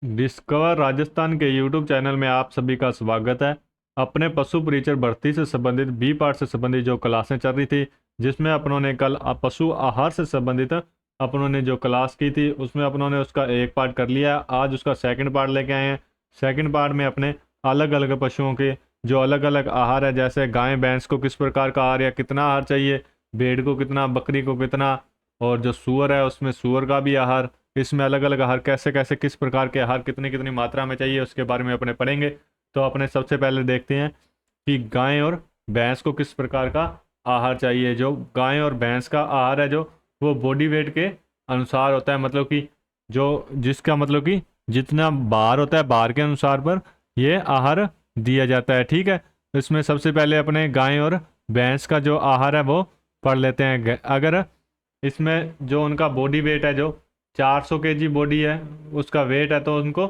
Discover Rajasthan के YouTube channel में आप सभी का स्वागत है। अपने पशु परिचर भर्ती से संबंधित बी पार्ट से संबंधित जो क्लासें चल रही थी, जिसमें अपनों ने कल पशु आहार से संबंधित अपनों ने जो क्लास की थी उसमें अपनों ने उसका एक पार्ट कर लिया। आज उसका सेकंड पार्ट लेके आए हैं। सेकंड पार्ट में अपने अलग अलग पशुओं के जो अलग अलग आहार है, जैसे गाय भैंस को किस प्रकार का आहार या कितना आहार चाहिए, भेड़ को कितना, बकरी को कितना, और जो सूअर है उसमें सूअर का भी आहार, इसमें अलग अलग आहार कैसे कैसे किस प्रकार के आहार कितनी कितनी मात्रा में चाहिए उसके बारे में अपने पढ़ेंगे। तो अपने सबसे पहले देखते हैं कि गाय और भैंस को किस प्रकार का आहार चाहिए। जो गाय और भैंस का आहार है जो वो बॉडी वेट के अनुसार होता है, मतलब कि जो जिसका मतलब कि जितना भार होता है भार के अनुसार पर ये आहार दिया जाता है। ठीक है, इसमें सबसे पहले अपने गाय और भैंस का जो आहार है वो पढ़ लेते हैं। अगर इसमें जो उनका बॉडी वेट है, जो 400 केजी बॉडी है उसका वेट है, तो उनको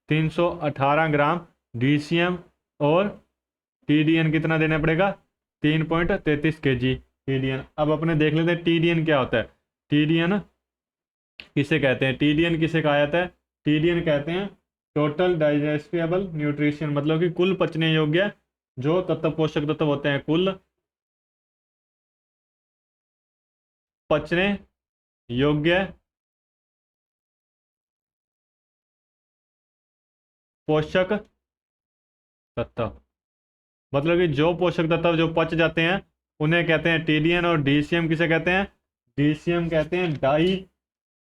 318 ग्राम डीसीएम और टीडीएन कितना देना पड़ेगा, 3.33 केजी टीडीएन। अब अपने देख लेते हैं टीडीएन क्या होता है। टीडीएन किसे कहते हैं, टीडीएन किसे कहा जाता है, टीडीएन कहते हैं टोटल डाइजेस्टेबल न्यूट्रिशन, मतलब कि कुल पचने योग्य जो तत्व पोषक तत्व होते हैं, कुल पचने योग्य पोषक तत्व, मतलब कि जो पोषक तत्व जो पच जाते हैं उन्हें कहते हैं टीडीएन। और डीसीएम किसे कहते हैं, डीसीएम कहते हैं डाई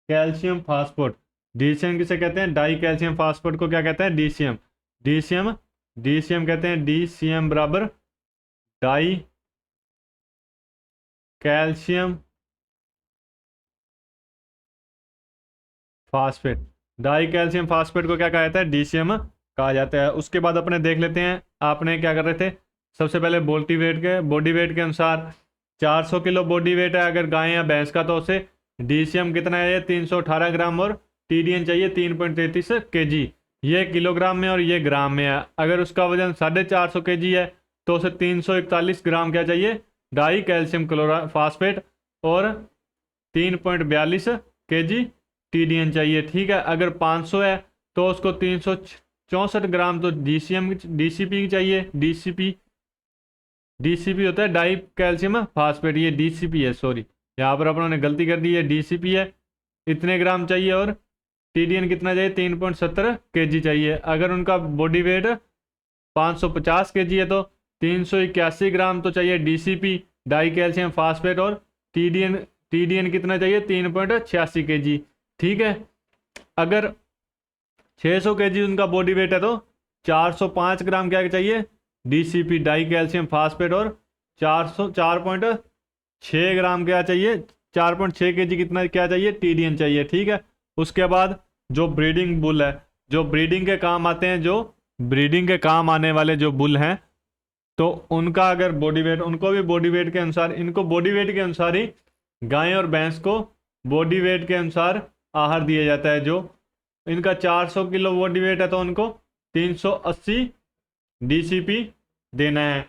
कैल्शियम फास्फोट। डीसीएम किसे कहते हैं, डाई कैल्शियम फास्फोट को क्या कहते हैं, डीसीएम। डीसीएम डीसीएम कहते हैं डीसीएम बराबर die calcium phosphate. Die calcium phosphate को क्या कहा जाता है, डीसीएम कहा जाता है। उसके बाद अपने देख लेते हैं आपने क्या कर रहे थे। सबसे पहले बॉडी वेट के अनुसार 400 किलो बॉडी वेट है अगर गाय या भैंस का, तो उसे डीसीएम कितना है, 318 ग्राम, और टीडीएन चाहिए 3.33 केजी। ये किलोग्राम में और ये ग्राम में है। अगर उसका वजन 450 केजी है तो उसे 341 ग्राम क्या चाहिए, डाई कैल्शियम क्लोरा फास्फेट, और 3.42 केजी टीडीएन चाहिए। ठीक है, अगर 500 है तो उसको 364 ग्राम तो डीसीपी चाहिए। डीसीपी होता है डाई कैल्शियम फास्फेट, ये डीसीपी है, सॉरी यहाँ पर अपनों ने गलती कर दी है, डीसीपी है, इतने ग्राम चाहिए। और टीडीएन कितना चाहिए, 3.70 केजी चाहिए। अगर उनका बॉडी वेट 550 केजी है तो 381 ग्राम तो चाहिए डीसीपी डाई कैल्शियम फास्फेट, और टीडीएन टीडीएन कितना चाहिए, 3.86 केजी। ठीक है, अगर 600 केजी उनका बॉडी वेट है तो 405 ग्राम क्या चाहिए, डीसीपी डाई कैल्शियम फास्फेट, और 4.6 ग्राम क्या चाहिए, 4.6 केजी कितना क्या चाहिए, टीडीएन चाहिए। ठीक है, उसके बाद जो ब्रीडिंग बुल है, जो ब्रीडिंग के काम आते हैं, जो ब्रीडिंग के काम आने वाले जो बुल हैं, तो उनका अगर बॉडी वेट, उनको भी बॉडी वेट के अनुसार, इनको बॉडी वेट के अनुसार ही गाय और भैंस को बॉडी वेट के अनुसार आहार दिया जाता है। जो इनका 400 किलो बॉडी वेट है तो उनको 380 डीसीपी देना है,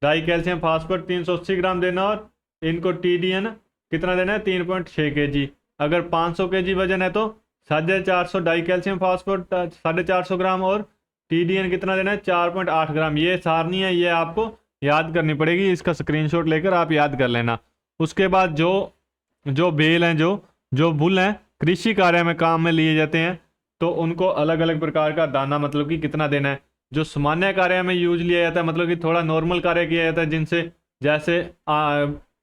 डाई कैल्शियम फास्फेट 380 ग्राम देना, और इनको टीडीएन कितना देना है, 3.6 केजी। अगर 500 केजी वजन है तो 450 डाई कैल्शियम फास्फेट 450 ग्राम, और टीडीएन कितना देना है, 4.8 ग्राम। ये सारनी है, ये आपको याद करनी पड़ेगी, इसका स्क्रीनशॉट लेकर आप याद कर लेना। उसके बाद जो जो बेल हैं, जो जो बुल हैं, कृषि कार्य में काम में लिए जाते हैं, तो उनको अलग अलग प्रकार का दाना, मतलब कि कितना देना है। जो सामान्य कार्य में यूज लिया जाता है, मतलब कि थोड़ा नॉर्मल कार्य किया जाता है, जिनसे जैसे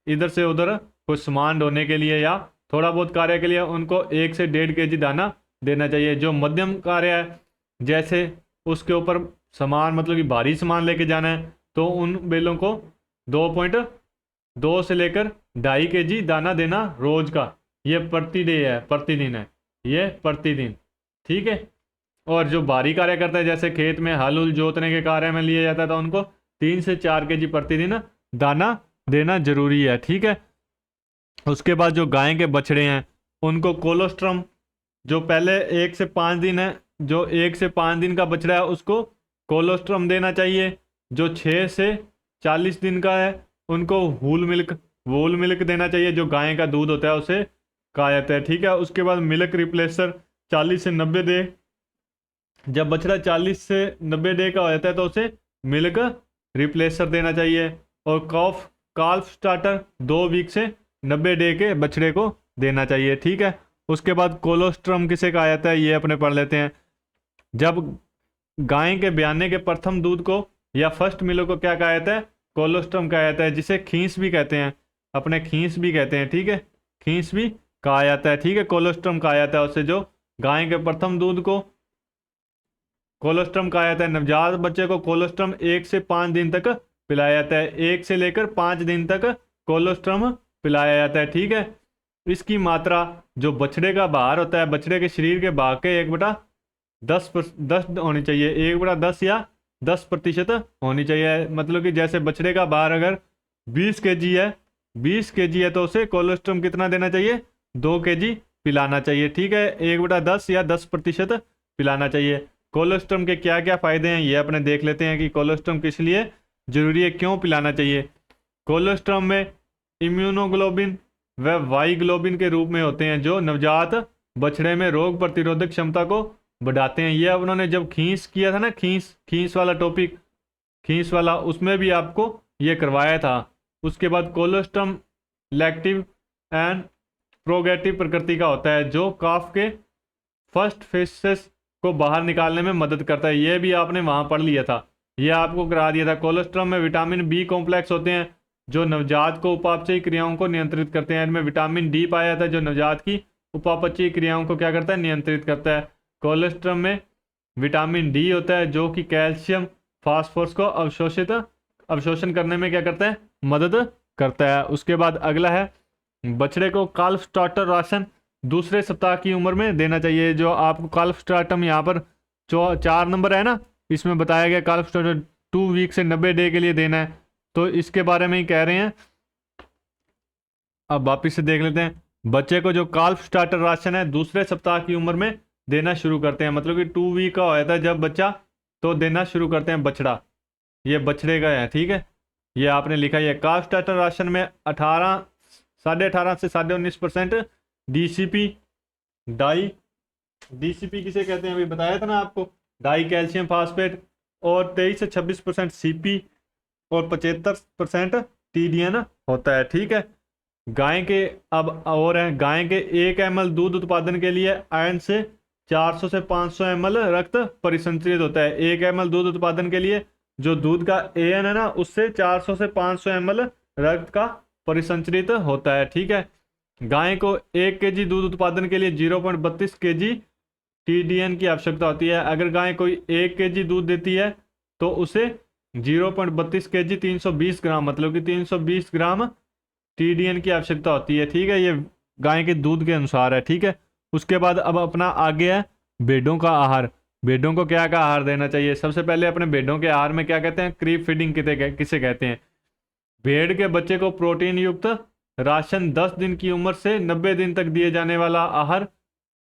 इधर से उधर कुछ सामान ढोने के लिए या थोड़ा बहुत कार्य के लिए, उनको 1 से 1.5 केजी दाना देना चाहिए। जो मध्यम कार्य है, जैसे उसके ऊपर सामान, मतलब कि भारी सामान लेके जाना है, तो उन बेलों को 2.2 से लेकर 2.5 केजी दाना देना रोज का। ये प्रति डे है, प्रतिदिन है, ये प्रतिदिन। ठीक है, और जो भारी कार्य करता है, जैसे खेत में हल उल जोतने के कार्य में लिया जाता है, तो उनको 3 से 4 केजी प्रतिदिन दाना देना जरूरी है। ठीक है, उसके बाद जो गाय के बछड़े हैं उनको कोलोस्ट्रम, जो पहले 1 से 5 दिन है, जो 1 से 5 दिन का बछड़ा है उसको कोलोस्ट्रम देना चाहिए। जो 6 से 40 दिन का है उनको वूल मिल्क देना चाहिए, जो गाय का दूध होता है उसे कहा जाता है। ठीक है, उसके बाद मिल्क रिप्लेसर 40 से 90 दे जब बछड़ा 40 से 90 डे का हो जाता है तो उसे मिल्क रिप्लेसर देना चाहिए। और काल्फ स्टार्टर 2 वीक से 90 डे के बछड़े को देना चाहिए, ठीक है। उसके बाद कोलोस्ट्रम किसे कहा जाता है ये अपने पढ़ लेते हैं। जब गाय के ब्याने के प्रथम दूध को या फर्स्ट मिल्क को क्या कहा जाता है? कोलोस्ट्रम कहा जाता है, जिसे खींस भी कहते हैं, अपने खींस भी कहते हैं, ठीक है, खींस भी कहा जाता है, ठीक है। कोलोस्ट्रम कहा जाता है उससे जो गाय के प्रथम दूध को कोलोस्ट्रम कहा जाता है। नवजात बच्चे को कोलोस्ट्रम 1 से 5 दिन तक पिलाया जाता है, 1 से लेकर 5 दिन तक कोलोस्ट्रम पिलाया जाता है, ठीक है। इसकी मात्रा जो बछड़े का भार होता है, बछड़े के शरीर के भाग के 1/10 होनी चाहिए, 1/10 या 10% होनी चाहिए। मतलब कि जैसे बछड़े का भार अगर 20 kg है, 20 kg है तो उसे कोलोस्ट्रम कितना देना चाहिए? 2 kg पिलाना चाहिए, ठीक है। 1/10 या 10% पिलाना चाहिए। कोलोस्ट्रम के क्या क्या फायदे हैं ये अपने देख लेते हैं कि कोलोस्ट्रम किस लिए जरूरी है, क्यों पिलाना चाहिए। कोलोस्ट्रम में इम्यूनोग्लोबिन व वाइग्लोबिन के रूप में होते हैं जो नवजात बछड़े में रोग प्रतिरोधक क्षमता को बढ़ाते हैं। ये उन्होंने जब खींस किया था ना, खींस वाला टॉपिक, खींस वाला, उसमें भी आपको ये करवाया था। उसके बाद कोलोस्ट्रम लैक्टिव एंड प्रोगेटिव प्रकृति का होता है जो काफ के फर्स्ट फेसेस को बाहर निकालने में मदद करता है। ये भी आपने वहां पढ़ लिया था, ये आपको करा दिया था। कोलोस्ट्रम में विटामिन बी कॉम्प्लेक्स होते हैं जो नवजात को उपापचयी क्रियाओं को नियंत्रित करते हैं। इनमें विटामिन डी पाया जाता है जो नवजात की उपापचयी क्रियाओं को क्या करता है? नियंत्रित करता है। कोलेस्ट्रम में विटामिन डी होता है जो कि कैल्शियम फास्फोरस को अवशोषण करने में क्या करता है? मदद करता है। उसके बाद अगला है बछड़े को काल्फ स्टार्टर राशन दूसरे सप्ताह की उम्र में देना चाहिए। जो आपको काल्फ स्टार्टम यहाँ पर 4 नंबर है ना, इसमें बताया गया काल्फ स्टार्टर 2 वीक से 90 डे के लिए देना है, तो इसके बारे में ही कह रहे हैं। अब वापिस से देख लेते हैं। बच्चे को जो काल्फ स्टार्टर राशन है दूसरे सप्ताह की उम्र में देना शुरू करते हैं, मतलब कि 2 वीक का होता है जब बच्चा, तो देना शुरू करते हैं बछड़ा, ये बछड़े का है, ठीक है। ये आपने लिखा है काल्फ स्टार्टर राशन में 18.5 से 19.5% डीसीपी डीसीपी किसे कहते हैं अभी बताया था ना आपको, डाई कैल्शियम फास्फेट, और 23 से 26% सीपी और 75% टीडीएन होता है, ठीक है। गाय के अब और है, गाय के 1 ml दूध उत्पादन के लिए आयरन से 400 से 500 ml रक्त परिसंचरित होता है। 1 ml दूध उत्पादन के लिए जो दूध का AN है ना, उससे 400 से 500 ml रक्त का परिसंचरित होता है, ठीक है। गाय को 1 kg दूध उत्पादन के लिए 0.32 kg टीडीएन की आवश्यकता होती है। अगर गाय कोई 1 kg दूध देती है तो उसे 0.32 kg 320 ग्राम, मतलब कि 320 ग्राम टीडीएन की आवश्यकता होती है, ठीक है। ये गाय के दूध के अनुसार है, ठीक है। उसके बाद अब अपना आगे है भेड़ों का आहार। भेड़ों को क्या क्या आहार देना चाहिए? सबसे पहले अपने भेड़ों के आहार में क्या कहते हैं? क्रीप फीडिंग किसे कहते हैं? भेड़ के बच्चे को प्रोटीन युक्त राशन 10 दिन की उम्र से 90 दिन तक दिए जाने वाला आहार,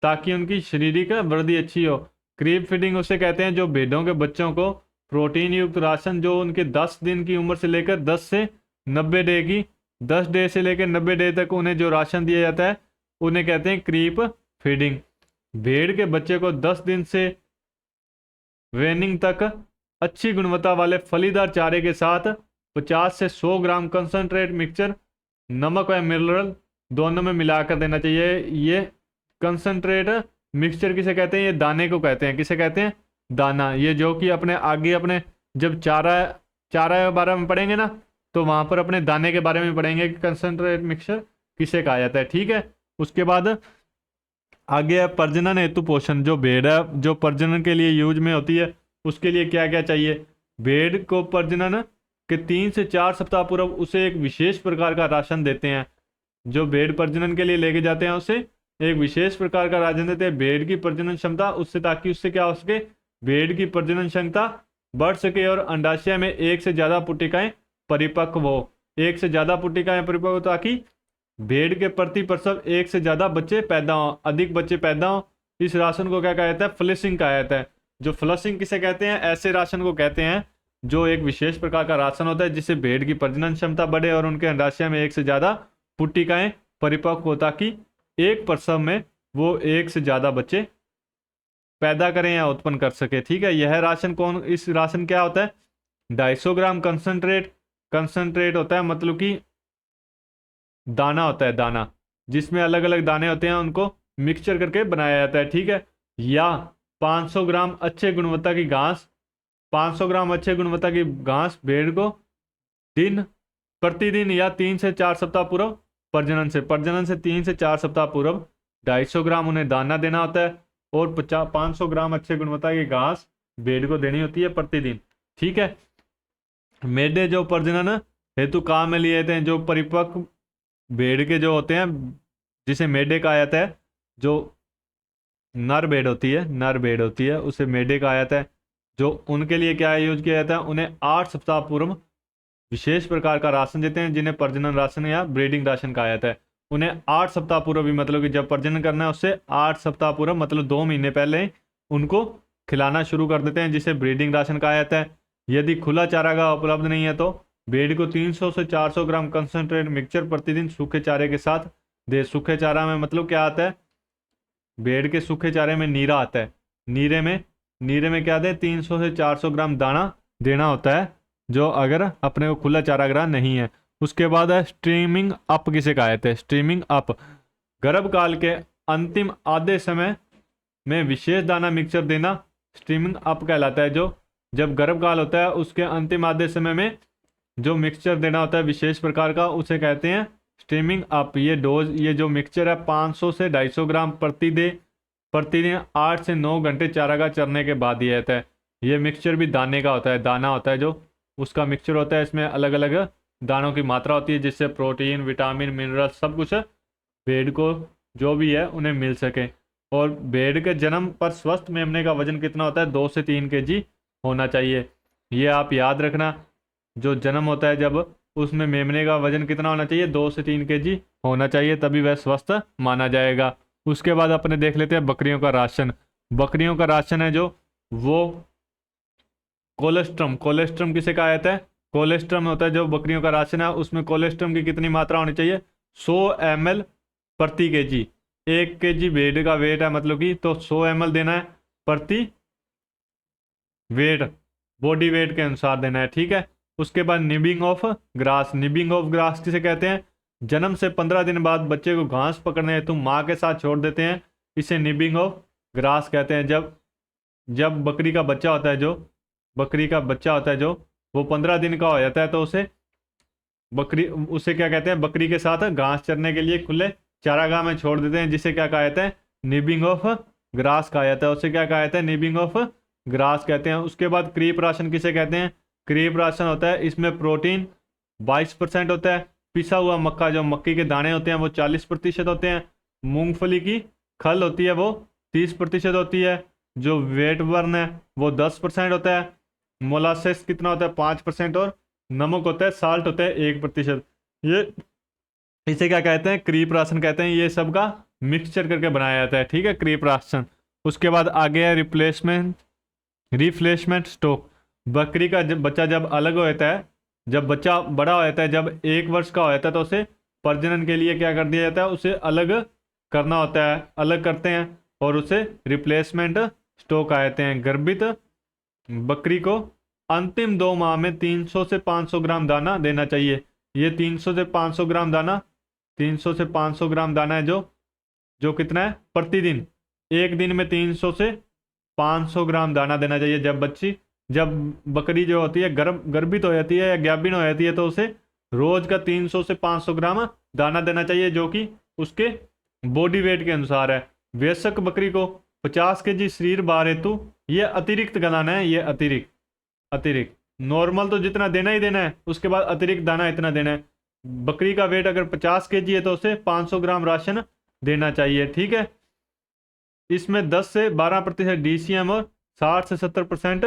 ताकि उनकी शारीरिक वृद्धि अच्छी हो। क्रीप फीडिंग उसे कहते हैं जो भेड़ों के बच्चों को प्रोटीन युक्त राशन जो उनके 10 दिन की उम्र से लेकर 10 से 90 डे की 10 डे से लेकर 90 डे तक उन्हें जो राशन दिया जाता है उन्हें कहते हैं क्रीप फीडिंग। भेड़ के बच्चे को 10 दिन से वेनिंग तक अच्छी गुणवत्ता वाले फलीदार चारे के साथ 50 से 100 ग्राम कंसंट्रेट मिक्सचर नमक व मिनरल दोनों में मिलाकर देना चाहिए। ये कंसंट्रेट मिक्सचर किसे कहते हैं? ये दाने को कहते हैं। किसे कहते हैं? दाना। ये जो कि अपने आगे अपने जब चारा के बारे में पढ़ेंगे ना, तो वहां पर अपने दाने के बारे में पढ़ेंगे कि कंसंट्रेट मिक्सचर किसे कहा जाता है, ठीक है। उसके बाद आगे है प्रजनन हेतु पोषण। जो भेड़ है जो प्रजनन के लिए यूज में होती है उसके लिए क्या क्या चाहिए? भेड़ को प्रजनन के 3 से 4 सप्ताह पूर्व उसे एक विशेष प्रकार का राशन देते हैं। जो भेड़ प्रजनन के लिए लेके जाते हैं उसे एक विशेष प्रकार का राशन देते हैं भेड़ की प्रजनन क्षमता उससे, ताकि उससे क्या हो सके? भेड़ की प्रजनन क्षमता बढ़ सके और अंडाशय में एक से ज्यादा पुटिकाएं परिपक्व हो। एक से ज्यादा पुटिकाएं परिपक्व हो ताकि भेड़ के प्रति प्रसव एक से ज्यादा बच्चे पैदा हो, अधिक बच्चे पैदा हो। इस राशन को क्या कहा जाता है? फ्लशिंग कहा जाता है। जो फ्लशिंग किसे कहते हैं? ऐसे राशन को कहते हैं जो एक विशेष प्रकार का राशन होता है जिससे भेड़ की प्रजनन क्षमता बढ़े और उनके अंडाशय में एक से ज्यादा पुटिकाएं परिपक्व हो, ताकि एक प्रसव में वो एक से ज्यादा बच्चे पैदा करें या उत्पन्न कर सके। ठीक है, यह राशन इस राशन क्या होता है, 250 ग्राम कंसंट्रेट होता है, मतलब कि दाना होता है, दाना जिसमें अलग अलग दाने होते हैं, उनको मिक्सचर करके बनाया जाता है। ठीक है, या 500 ग्राम अच्छे गुणवत्ता की घास, 500 ग्राम अच्छे गुणवत्ता की घास भेड़ को प्रतिदिन या 3 से 4 सप्ताह पूर्व प्रजनन से 3 से 4 सप्ताह पूर्व 250 ग्राम उन्हें दाना देना होता है, और 500 ग्राम अच्छे गुणवत्ता की घास भेड़ को देनी होती है प्रतिदिन। ठीक है, मेढे जो प्रजनन हेतु काम में लिए जाते हैं, जो परिपक्व भेड़ के जो होते हैं, जिसे मेढे कहा जाता है, जो नर भेड़ होती है उसे मेढे कहा जाता है। जो उनके लिए क्या यूज किया जाता है, उन्हें 8 सप्ताह पूर्व विशेष प्रकार का राशन देते हैं, जिन्हें प्रजनन राशन या ब्रीडिंग राशन कहा जाता है। उन्हें 8 सप्ताह पूर्व भी, मतलब कि जब प्रजनन करना है उससे 8 सप्ताह पूर्व, मतलब 2 महीने पहले उनको खिलाना शुरू कर देते हैं, जिसे ब्रीडिंग राशन कहा जाता है। यदि खुला चारागाह उपलब्ध नहीं है तो भेड़ को 300 से 400 ग्राम कंसनट्रेट मिक्सचर प्रतिदिन सूखे चारे के साथ दे। सूखे चारा में मतलब क्या आता है, भेड़ के सूखे चारे में नीरा आता है, नीरे में क्या दे, 300 से 400 ग्राम दाना देना होता है, जो अगर अपने को खुला चारागाह नहीं है। उसके बाद है स्ट्रीमिंग अप, किसे कहा जाता है, स्ट्रीमिंग अप। गर्भकाल के अंतिम आधे समय में विशेष दाना मिक्सचर देना स्ट्रीमिंग अप कहलाता है। जो जब गर्भकाल होता है उसके अंतिम आधे समय में जो मिक्सचर देना होता है विशेष प्रकार का, उसे कहते हैं स्ट्रीमिंग अप। ये जो मिक्सचर है 500 से 250 ग्राम प्रतिदिन 8 से 9 घंटे चारागाह चरने के बाद दिया जाता है। ये मिक्सचर भी दाने का होता है, दाना होता है जो उसका मिक्सचर होता है। इसमें अलग अलग दानों की मात्रा होती है, जिससे प्रोटीन, विटामिन, मिनरल सब कुछ भेड़ को जो भी है उन्हें मिल सके। और भेड़ के जन्म पर स्वस्थ मेमने का वजन कितना होता है, 2 से 3 केजी होना चाहिए। ये आप याद रखना, जो जन्म होता है जब, उसमें मेमने का वजन कितना होना चाहिए, 2 से 3 केजी होना चाहिए, तभी वह स्वस्थ माना जाएगा। उसके बाद अपने देख लेते हैं बकरियों का राशन। बकरियों का राशन है जो, वो कोलेस्ट्रम किसे कहा जाता है, कोलेस्ट्रम होता है जो बकरियों का राशन है। उसमें कोलेस्ट्रम की कितनी मात्रा होनी चाहिए, 100 ml प्रति केजी। 1 केजी भेड़ का वेट है, मतलब कि तो 100 ml देना है प्रति वेट, बॉडी वेट के अनुसार देना है। ठीक है, उसके बाद निबिंग ऑफ ग्रास किसे कहते हैं, जन्म से 15 दिन बाद बच्चे को घास पकड़ने हेतु माँ के साथ छोड़ देते हैं, इसे निबिंग ऑफ ग्रास कहते हैं। जब बकरी का बच्चा होता है जो वो 15 दिन का हो जाता है, तो उसे क्या कहते हैं, बकरी के साथ घास चरने के लिए खुले चारागाह में छोड़ देते हैं, जिसे क्या कहा जाता है, निबिंग ऑफ ग्रास कहा जाता है। उसे क्या कहा जाता है, निबिंग ऑफ ग्रास कहते हैं। उसके बाद क्रीप राशन किसे कहते हैं, क्रीप राशन होता है, इसमें प्रोटीन 22% होता है, पिसा हुआ मक्का, जो मक्की के दाने होते हैं वो 40% होते हैं, मूंगफली की खल होती है वो 30% होती है, जो वेट बर्न है वो 10% होता है, मोलासेस कितना होता है 5%, और नमक होता है, साल्ट होता है 1%। ये इसे क्या कहते हैं, क्रीप राशन कहते हैं। ये सब का मिक्सचर करके बनाया जाता है। ठीक है, क्रीप राशन। उसके बाद आगे है रिप्लेसमेंट स्टॉक। बकरी का बच्चा जब अलग हो जाता है, जब बच्चा बड़ा हो जाता है, जब 1 वर्ष का हो जाता है, तो उसे प्रजनन के लिए क्या कर दिया जाता है, उसे अलग करना होता है, अलग करते हैं, और उसे रिप्लेसमेंट स्टॉक आ जाते हैं। गर्भित बकरी को अंतिम 2 माह में 300 से 500 ग्राम दाना देना चाहिए। ये 300 से 500 ग्राम दाना है, जो कितना है प्रतिदिन, एक दिन में 300 से 500 ग्राम दाना देना चाहिए। जब बकरी जो होती है गर्भित हो जाती है या गाभिन हो जाती है, तो उसे रोज का 300 से 500 ग्राम दाना देना चाहिए, जो कि उसके बॉडी वेट के अनुसार है। वयस्क बकरी को 50 केजी शरीर भार हेतु, ये अतिरिक्त गलाना है, ये अतिरिक्त नॉर्मल तो जितना देना ही देना है, उसके बाद अतिरिक्त दाना इतना देना है। बकरी का वेट अगर 50 केजी है तो उसे 500 ग्राम राशन देना चाहिए। ठीक है, इसमें 10 से 12% DCM और 60 से 70%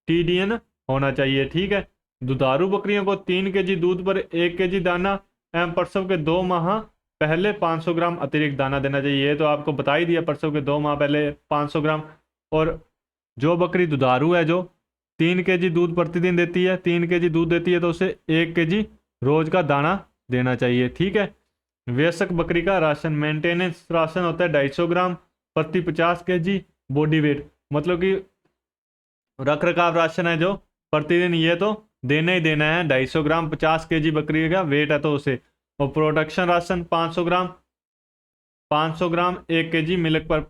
TDN होना चाहिए। ठीक है, दुधारू बकरियों को 3 केजी दूध पर 1 केजी दाना एवं प्रसव के 2 माह पहले 500 ग्राम अतिरिक्त दाना देना चाहिए। ये तो आपको बता ही दिया, प्रसव के 2 माह पहले 500 ग्राम। और जो बकरी दुधारू है, जो 3 केजी दूध प्रतिदिन देती है, 3 केजी दूध देती है, तो उसे 1 केजी रोज का दाना देना चाहिए। ठीक है, वयस्क बकरी का राशन मेंटेनेंस राशन होता है 250 ग्राम प्रति 50 केजी बॉडी वेट। मतलब कि रख रखाव राशन है जो प्रतिदिन ये तो देना ही देना है, 250 ग्राम 50 केजी बकरी का वेट है तो उसे। और प्रोडक्शन राशन 500 ग्राम, 500 ग्राम 1 केजी मिल्क पर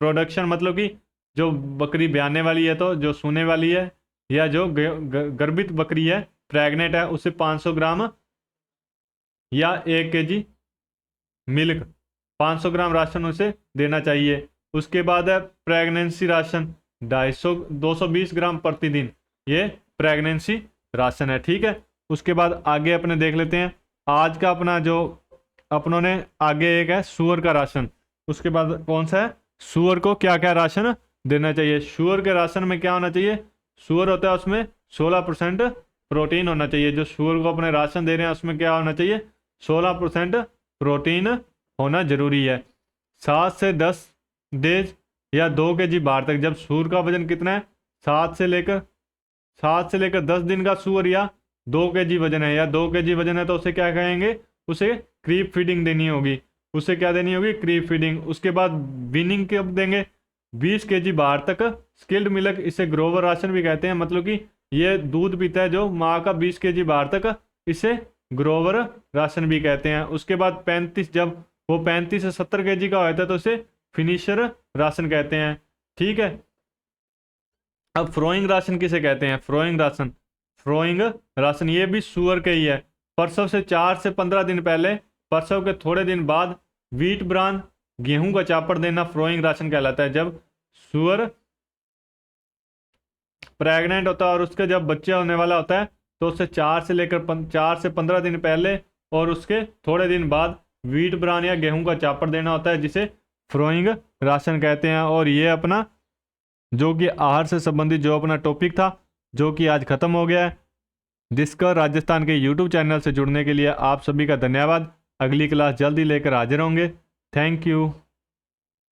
प्रोडक्शन मतलब कि जो बकरी ब्याने वाली है तो जो सूने वाली है या जो गर्भित बकरी है प्रेग्नेंट है उसे 500 ग्राम या 1 केजी मिल्क 500 ग्राम राशन उसे देना चाहिए। उसके बाद है प्रेगनेंसी राशन 220 ग्राम प्रतिदिन, ये प्रेगनेंसी राशन है। ठीक है, उसके बाद आगे अपने देख लेते हैं आज का अपना जो अपनों ने आगे एक है सूअर का राशन। उसके बाद कौन सा है, सूअर को क्या क्या राशन देना चाहिए। सूअर के राशन में क्या होना चाहिए, सूअर होता है उसमें 16% प्रोटीन होना चाहिए। जो सूअर को अपने राशन दे रहे हैं उसमें क्या होना चाहिए, 16% प्रोटीन होना जरूरी है। 7 से 10 डेज या 2 केजी बाहर तक। जब सूअर का वजन कितना है, 7 से लेकर 10 दिन का सूअर या 2 केजी वजन है, या 2 केजी वजन है तो उसे क्या कहेंगे, उसे क्रीप फीडिंग देनी होगी। उसे क्या देनी होगी, क्रीप फीडिंग। उसके बाद विनिंग कब देंगे, 20 केजी बाहर तक स्किल्ड मिल्क, इसे ग्रोवर राशन भी कहते हैं। मतलब कि ये दूध पीता है जो माँ का 20 केजी बाहर तक, इसे ग्रोवर राशन भी कहते हैं। उसके बाद 35, जब वो 35 से 70 केजी का होता है तो उसे फिनिशर राशन कहते हैं। ठीक है, अब फ्रोइंग राशन किसे कहते हैं, फ्रोइंग राशन ये भी सूअर के ही है। प्रसव से 4 से 15 दिन पहले, प्रसव के थोड़े दिन बाद व्हीट ब्रान गेहूं का चापड़ देना फ्रोइंग राशन कहलाता है। जब सूअर प्रेग्नेंट होता है और उसके जब बच्चा होने वाला होता है तो उससे 4 से 15 दिन पहले और उसके थोड़े दिन बाद व्हीट ब्रान या गेहूं का चापड़ देना होता है, जिसे फ्रोइंग राशन कहते हैं। और ये अपना जो कि आहार से संबंधित जो अपना टॉपिक था जो कि आज खत्म हो गया है। डिस्कवर राजस्थान के यूट्यूब चैनल से जुड़ने के लिए आप सभी का धन्यवाद। अगली क्लास जल्दी लेकर हाजिर होंगे। Thank you.